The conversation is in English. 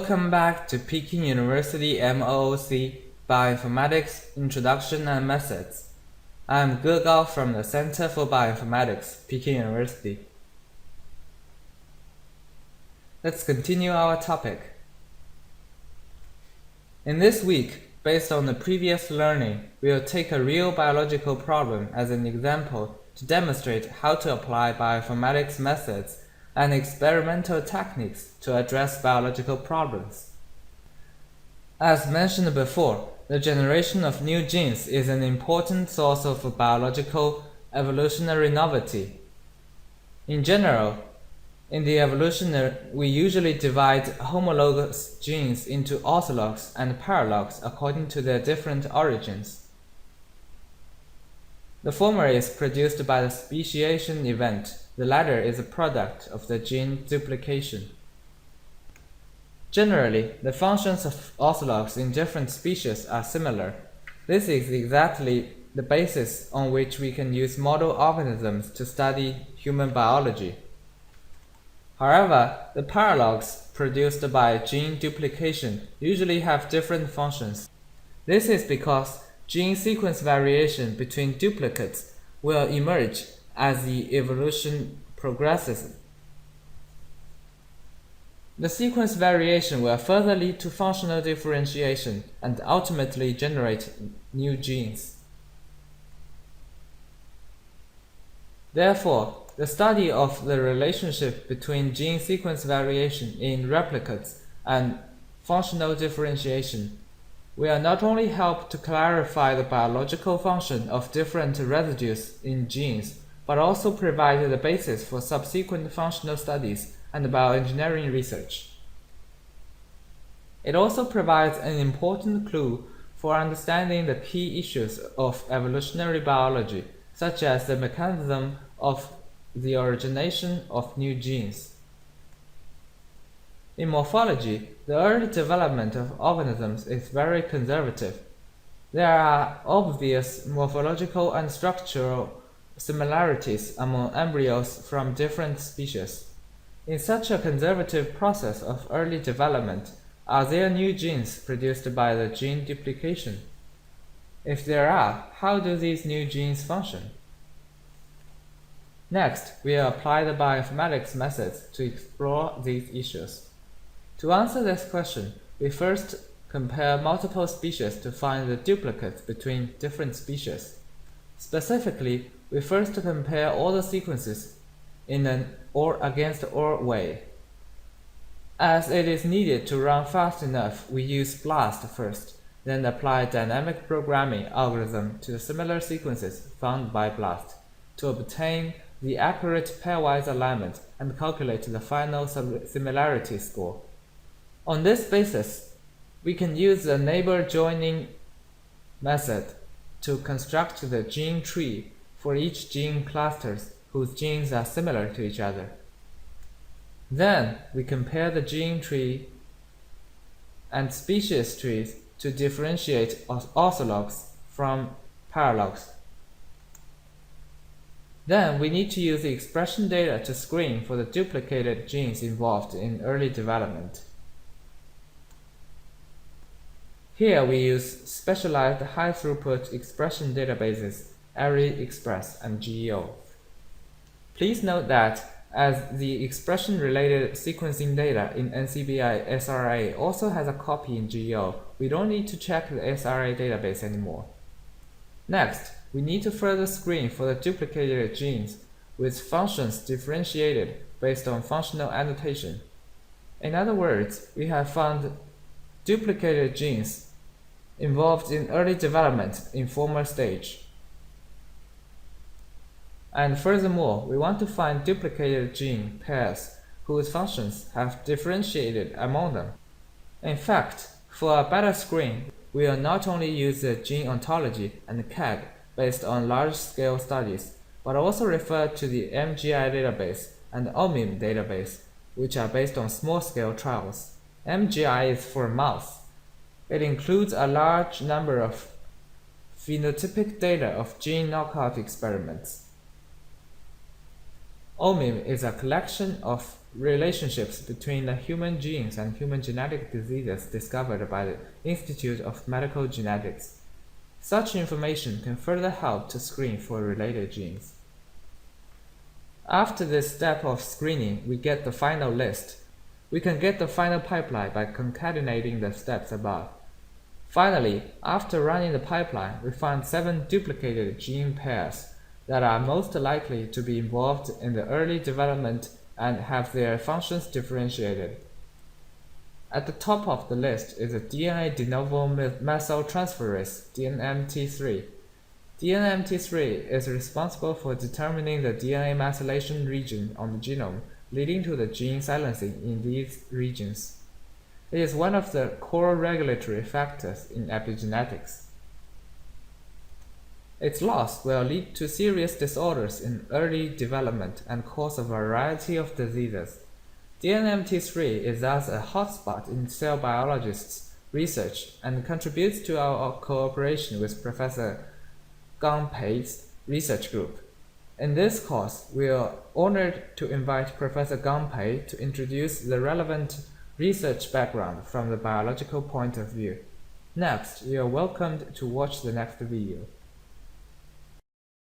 Welcome back to Peking University MOOC Bioinformatics Introduction and Methods. I'm Ge Gao from the Center for Bioinformatics, Peking University. Let's continue our topic. In this week, based on the previous learning, we will take a real biological problem as an example to demonstrate how to apply bioinformatics methods and experimental techniques to address biological problems. As mentioned before, the generation of new genes is an important source of biological evolutionary novelty. In general, in the evolutionary, we usually divide homologous genes into orthologs and paralogs according to their different origins. The former is produced by the speciation event. The latter is a product of the gene duplication. Generally, the functions of orthologs in different species are similar. This is exactly the basis on which we can use model organisms to study human biology. However, the paralogs produced by gene duplication usually have different functions. This is because gene sequence variation between duplicates will emerge as the evolution progresses. The sequence variation will further lead to functional differentiation and ultimately generate new genes. Therefore, the study of the relationship between gene sequence variation in replicates and functional differentiation will not only help to clarify the biological function of different residues in genes, but also provide the basis for subsequent functional studies and bioengineering research. It also provides an important clue for understanding the key issues of evolutionary biology, such as the mechanism of the origination of new genes. In morphology, the early development of organisms is very conservative. There are obvious morphological and structural similarities among embryos from different species. In such a conservative process of early development, are there new genes produced by the gene duplication? If there are, how do these new genes function? Next, we'll apply the bioinformatics methods to explore these issues. To answer this question, we first compare multiple species to find the duplicates between different species. Specifically, we first compare all the sequences in an OR against OR way. As it is needed to run fast enough, we use BLAST first, then apply dynamic programming algorithm to the similar sequences found by BLAST to obtain the accurate pairwise alignment and calculate the final similarity score. On this basis, we can use the neighbor joining method to construct the gene tree for each gene clusters whose genes are similar to each other. Then we compare the gene tree and species trees to differentiate orthologs from paralogs. Then we need to use the expression data to screen for the duplicated genes involved in early development. Here we use specialized high-throughput expression databases, ArrayExpress and GEO. Please note that as the expression-related sequencing data in NCBI SRA also has a copy in GEO, we don't need to check the SRA database anymore. Next, we need to further screen for the duplicated genes with functions differentiated based on functional annotation. In other words, we have found duplicated genes involved in early development in former stage. And furthermore, we want to find duplicated gene pairs whose functions have differentiated among them. In fact, for a better screen, we will not only use the gene ontology and CAG based on large-scale studies, but also refer to the MGI database and OMIM database, which are based on small-scale trials. MGI is for mouse. It includes a large number of phenotypic data of gene knockout experiments. OMIM is a collection of relationships between the human genes and human genetic diseases discovered by the Institute of Medical Genetics. Such information can further help to screen for related genes. After this step of screening, we get the final list. We can get the final pipeline by concatenating the steps above. Finally, after running the pipeline, we find 7 duplicated gene pairs that are most likely to be involved in the early development and have their functions differentiated. At the top of the list is a DNA de novo methyltransferase, DNMT3. DNMT3 is responsible for determining the DNA methylation region on the genome, leading to the gene silencing in these regions. It is one of the core regulatory factors in epigenetics. Its loss will lead to serious disorders in early development and cause a variety of diseases. DNMT3 is thus a hotspot in cell biologists' research and contributes to our cooperation with Professor Gang Pei's research group. In this course, we are honored to invite Professor Gang Pei to introduce the relevant research background from the biological point of view. Next, you are welcomed to watch the next video.